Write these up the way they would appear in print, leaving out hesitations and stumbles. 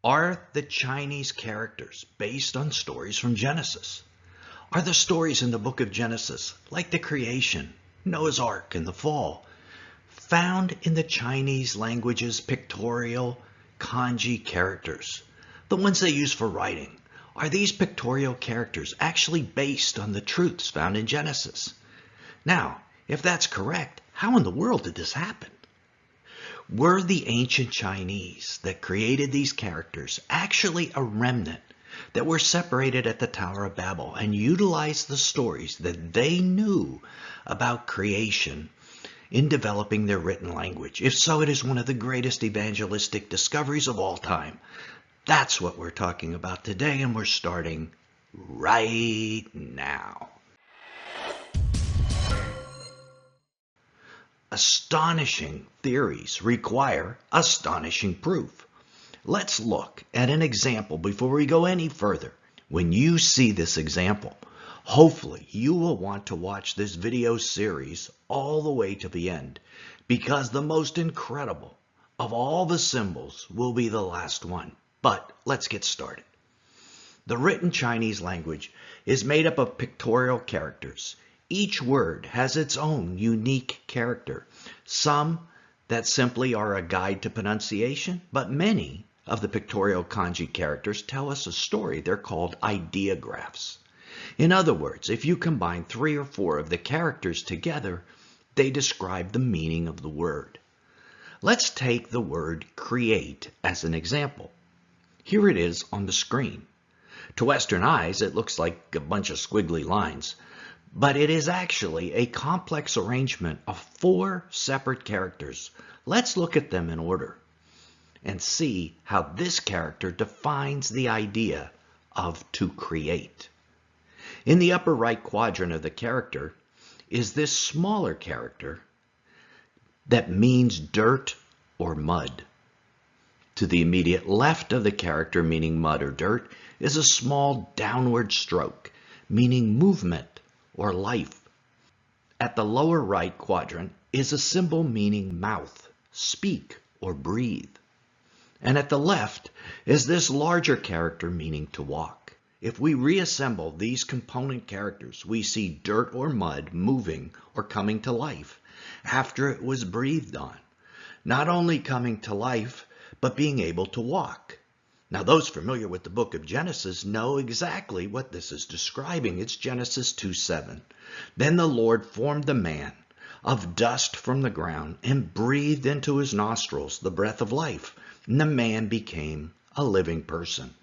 Are the Chinese characters based on stories from Genesis? Are the stories in the book of Genesis, like the creation, Noah's Ark, and the fall, found in the Chinese language's pictorial Kanji characters, the ones they use for writing? Are these pictorial characters actually based on the truths found in Genesis? Now, if that's correct, how in the world did this happen? Were the ancient Chinese that created these characters actually a remnant that were separated at the Tower of Babel and utilized the stories that they knew about creation in developing their written language? If so, it is one of the greatest evangelistic discoveries of all time. That's what we're talking about today, and we're starting right now. Astonishing theories require astonishing proof. Let's look at an example before we go any further. When you see this example, hopefully you will want to watch this video series all the way to the end, because the most incredible of all the symbols will be the last one. But let's get started. The written Chinese language is made up of pictorial characters. Each word has its own unique character. Some that simply are a guide to pronunciation, but many of the pictorial kanji characters tell us a story. They're called ideographs. In other words, if you combine 3 or 4 of the characters together, they describe the meaning of the word. Let's take the word create as an example. Here it is on the screen. To Western eyes, it looks like a bunch of squiggly lines, but it is actually a complex arrangement of 4 separate characters. Let's look at them in order and see how this character defines the idea of to create. In the upper right quadrant of the character is this smaller character that means dirt or mud. To the immediate left of the character meaning mud or dirt is a small downward stroke meaning movement or life. At the lower right quadrant is a symbol meaning mouth, speak, or breathe. And at the left is this larger character meaning to walk. If we reassemble these component characters, we see dirt or mud moving or coming to life after it was breathed on. Not only coming to life, but being able to walk. Now, those familiar with the book of Genesis know exactly what this is describing. It's Genesis 2:7. Then the Lord formed the man of dust from the ground and breathed into his nostrils the breath of life, and the man became a living person.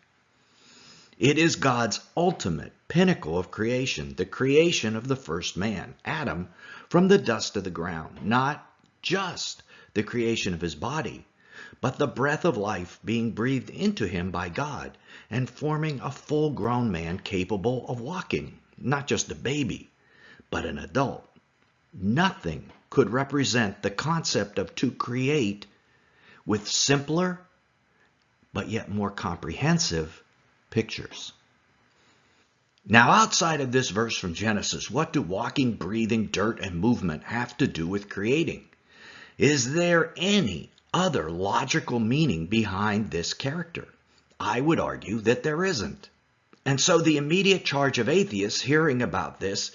It is God's ultimate pinnacle of creation, the creation of the first man, Adam, from the dust of the ground. Not just the creation of his body, but the breath of life being breathed into him by God and forming a full-grown man capable of walking, not just a baby, but an adult. Nothing could represent the concept of to create with simpler, but yet more comprehensive pictures. Now, outside of this verse from Genesis, what do walking, breathing, dirt, and movement have to do with creating? Is there any other logical meaning behind this character? I would argue that there isn't. And so the immediate charge of atheists hearing about this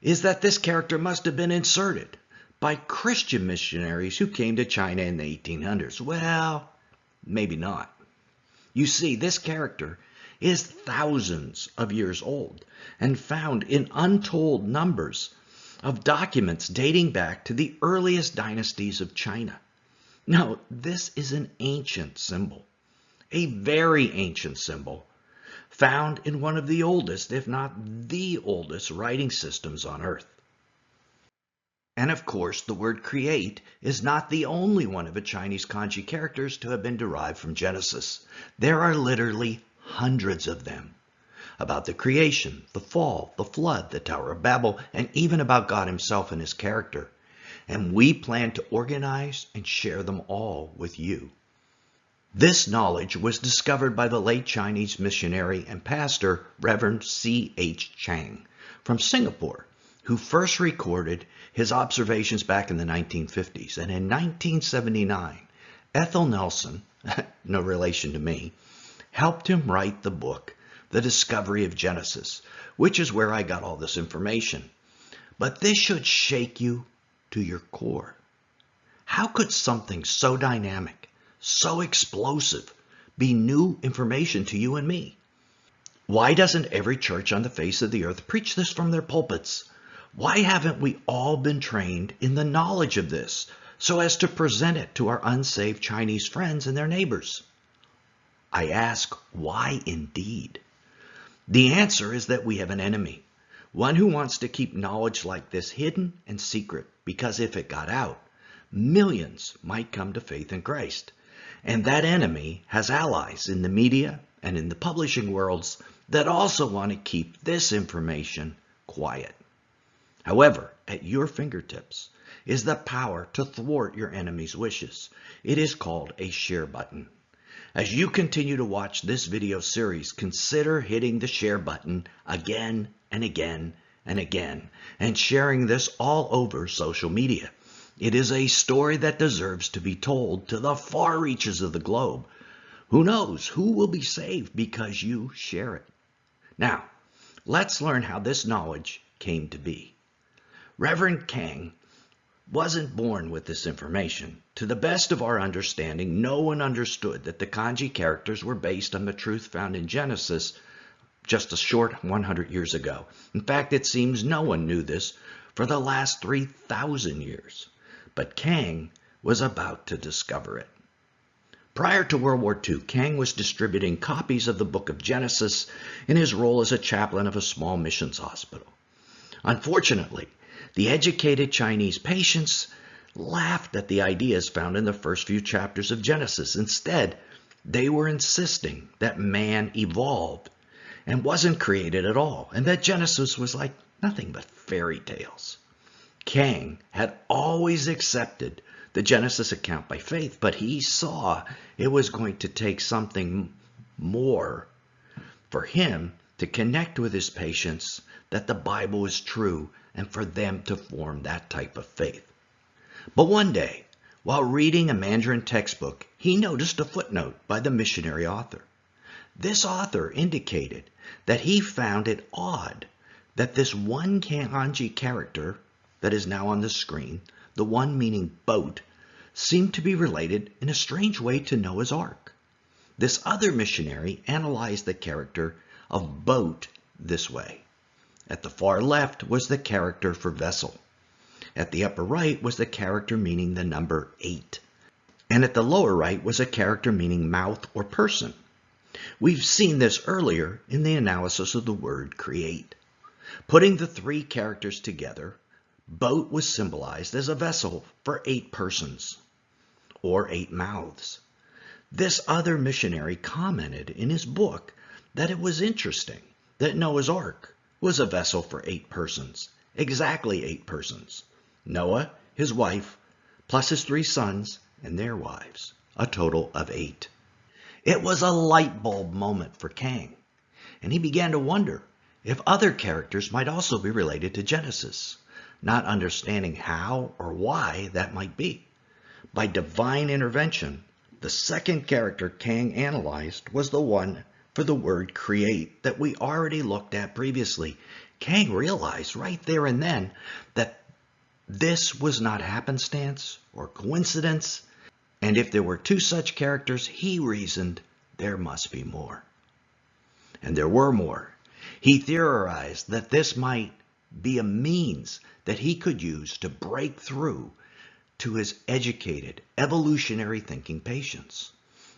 is that this character must have been inserted by Christian missionaries who came to China in the 1800s. Well, maybe not. You see, this character is thousands of years old and found in untold numbers of documents dating back to the earliest dynasties of China. Now, this is an ancient symbol, a very ancient symbol, found in one of the oldest, if not the oldest, writing systems on Earth. And of course, the word create is not the only one of the Chinese kanji characters to have been derived from Genesis. There are literally hundreds of them, about the creation, the fall, the flood, the Tower of Babel, and even about God himself and his character. And we plan to organize and share them all with you. This knowledge was discovered by the late Chinese missionary and pastor Reverend C.H. Chang from Singapore, who first recorded his observations back in the 1950s. And in 1979, Ethel Nelson, no relation to me, helped him write the book, The Discovery of Genesis, which is where I got all this information. But this should shake you to your core. How could something so dynamic, so explosive, be new information to you and me? Why doesn't every church on the face of the earth preach this from their pulpits? Why haven't we all been trained in the knowledge of this so as to present it to our unsaved Chinese friends and their neighbors? I ask, why indeed? The answer is that we have an enemy, one who wants to keep knowledge like this hidden and secret, because if it got out, millions might come to faith in Christ. And that enemy has allies in the media and in the publishing worlds that also want to keep this information quiet. However, at your fingertips is the power to thwart your enemy's wishes. It is called a share button. As you continue to watch this video series, consider hitting the share button again and again and again, and sharing this all over social media. It is a story that deserves to be told to the far reaches of the globe. Who knows who will be saved because you share it? Now, let's learn how this knowledge came to be. Reverend Kang wasn't born with this information. To the best of our understanding, no one understood that the Kanji characters were based on the truth found in Genesis just a short 100 years ago. In fact, it seems no one knew this for the last 3,000 years. But Kang was about to discover it. Prior to World War II, Kang was distributing copies of the book of Genesis in his role as a chaplain of a small missions hospital. Unfortunately, the educated Chinese patients laughed at the ideas found in the first few chapters of Genesis. Instead, they were insisting that man evolved and wasn't created at all, and that Genesis was like nothing but fairy tales. Kang had always accepted the Genesis account by faith, but he saw it was going to take something more for him to connect with his patients that the Bible is true and for them to form that type of faith. But one day, while reading a Mandarin textbook, he noticed a footnote by the missionary author. This author indicated that he found it odd that this one Kanji character that is now on the screen, the one meaning boat, seemed to be related in a strange way to Noah's Ark. This other missionary analyzed the character of boat this way. At the far left was the character for vessel. At the upper right was the character meaning the number 8. And at the lower right was a character meaning mouth or person. We've seen this earlier in the analysis of the word create. Putting the three characters together, boat was symbolized as a vessel for 8 persons, or 8 mouths. This other missionary commented in his book that it was interesting that Noah's Ark was a vessel for 8 persons, exactly 8 persons. Noah, his wife, plus his 3 sons and their wives, a total of 8. It was a light bulb moment for Kang, and he began to wonder if other characters might also be related to Genesis, not understanding how or why that might be. By divine intervention, the second character Kang analyzed was the one for the word create that we already looked at previously. Kang realized right there and then that this was not happenstance or coincidence, and if there were 2 such characters, he reasoned there must be more. And there were more. He theorized that this might be a means that he could use to break through to his educated, evolutionary thinking patients.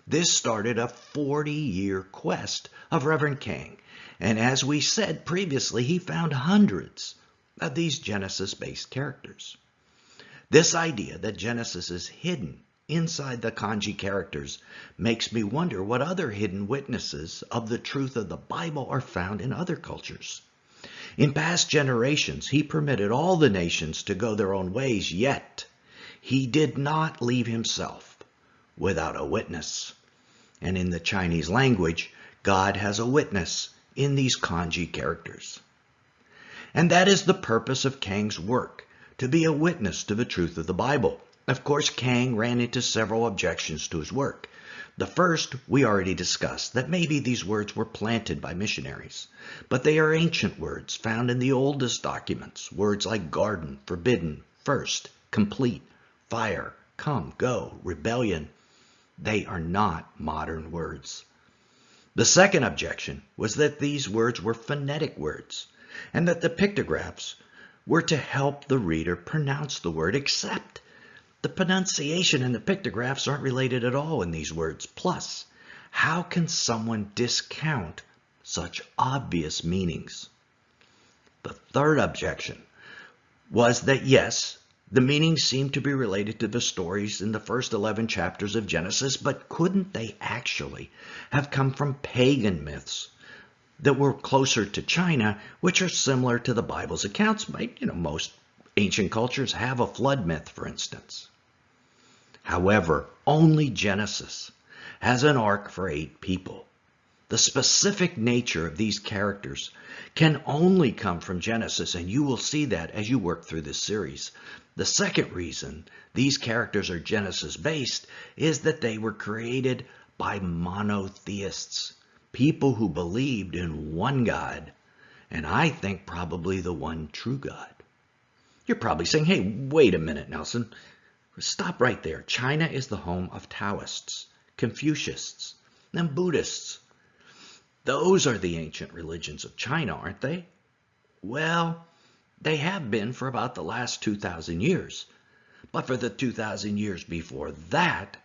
This started a 40-year quest of Reverend Kang, and as we said previously, he found hundreds of these Genesis-based characters. This idea that Genesis is hidden inside the Kanji characters makes me wonder what other hidden witnesses of the truth of the Bible are found in other cultures. In past generations, he permitted all the nations to go their own ways, yet he did not leave himself without a witness. And in the Chinese language, God has a witness in these Kanji characters. And that is the purpose of Kang's work, to be a witness to the truth of the Bible. Of course, Kang ran into several objections to his work. The first we already discussed, that maybe these words were planted by missionaries, but they are ancient words found in the oldest documents, words like garden, forbidden, first, complete, fire, come, go, rebellion. They are not modern words. The second objection was that these words were phonetic words, and that the pictographs were to help the reader pronounce the word, except the pronunciation and the pictographs aren't related at all in these words. Plus, how can someone discount such obvious meanings? The third objection was that yes, the meanings seemed to be related to the stories in the first 11 chapters of Genesis, but couldn't they actually have come from pagan myths that were closer to China, which are similar to the Bible's accounts? Most ancient cultures have a flood myth, for instance. However, only Genesis has an arc for 8 people. The specific nature of these characters can only come from Genesis, and you will see that as you work through this series. The second reason these characters are Genesis-based is that they were created by monotheists, people who believed in one God, and I think probably the one true God. You're probably saying, hey, wait a minute, Nelson. Stop right there. China is the home of Taoists, Confucianists, and Buddhists. Those are the ancient religions of China, aren't they? Well, they have been for about the last 2,000 years. But for the 2,000 years before that,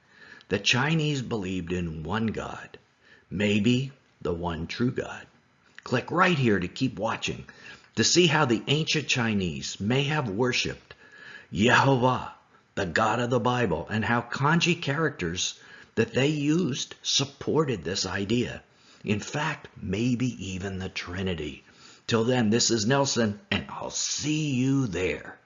the Chinese believed in one God, maybe the one true God. Click right here to keep watching to see how the ancient Chinese may have worshipped Yehovah, the God of the Bible, and how Kanji characters that they used supported this idea. In fact, maybe even the Trinity. Till then, this is Nelson, and I'll see you there.